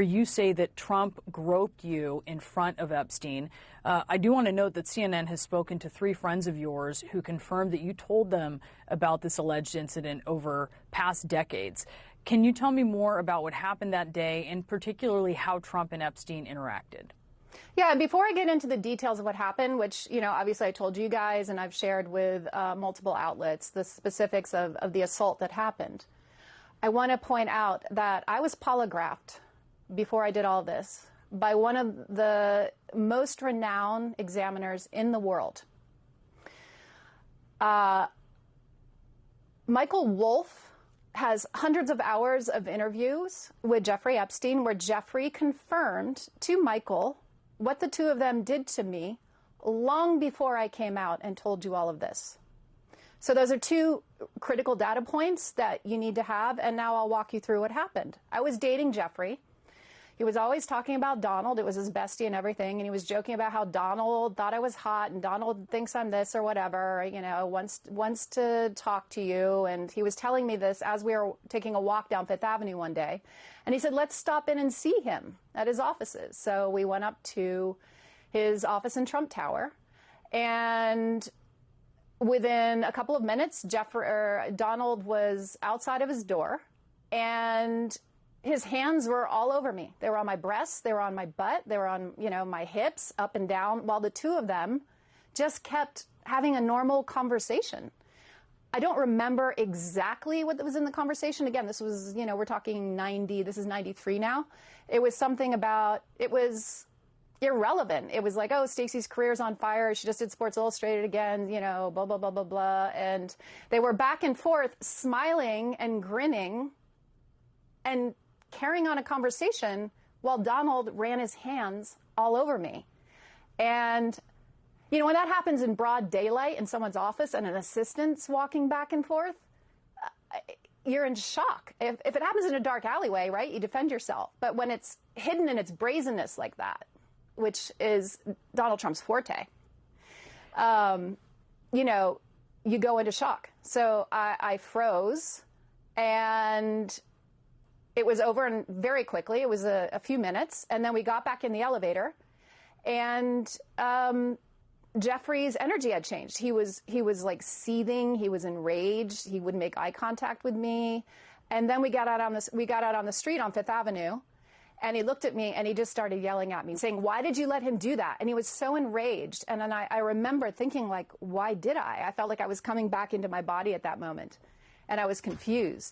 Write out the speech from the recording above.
You say that Trump groped you in front of Epstein. I do want to note that CNN has spoken to 3 friends of yours who confirmed that you told them about this alleged incident over past decades. Can you tell me more about what happened that day and particularly how Trump and Epstein interacted? Yeah, and before I get into the details of what happened, which, obviously I told you guys and I've shared with multiple outlets, the specifics of the assault that happened, I want to point out that I was polygraphed before I did all this by one of the most renowned examiners in the world. Michael Wolff has hundreds of hours of interviews with Jeffrey Epstein where Jeffrey confirmed to Michael what the two of them did to me long before I came out and told you all of this. So those are 2 critical data points that you need to have, and now I'll walk you through what happened. I was dating Jeffrey. He was always talking about Donald. It was his bestie and everything. And he was joking about how Donald thought I was hot and Donald thinks I'm this or whatever, wants to talk to you. And he was telling me this as we were taking a walk down Fifth Avenue one day. And he said, let's stop in and see him at his offices. So we went up to his office in Trump Tower. And within a couple of minutes, Donald was outside of his door. And his hands were all over me. They were on my breasts, they were on my butt, they were on, my hips, up and down, while the two of them just kept having a normal conversation. I don't remember exactly what was in the conversation. Again, this was, we're talking this is 93 now. It was something about, it was irrelevant. It was like, oh, Stacey's career's on fire. She just did Sports Illustrated again, blah, blah, blah, blah, blah. And they were back and forth, smiling and grinning and carrying on a conversation while Donald ran his hands all over me. And, when that happens in broad daylight in someone's office and an assistant's walking back and forth, you're in shock. If it happens in a dark alleyway, right, you defend yourself. But when it's hidden in its brazenness like that, which is Donald Trump's forte, you go into shock. So I froze, and it was over and very quickly. It was a few minutes. And then we got back in the elevator, and Jeffrey's energy had changed. He was like seething. He was enraged. He wouldn't make eye contact with me. And then we got out on the street on Fifth Avenue, and he looked at me and he just started yelling at me, saying, why did you let him do that? And he was so enraged. And then I remember thinking, like, why did I? I felt like I was coming back into my body at that moment, and I was confused.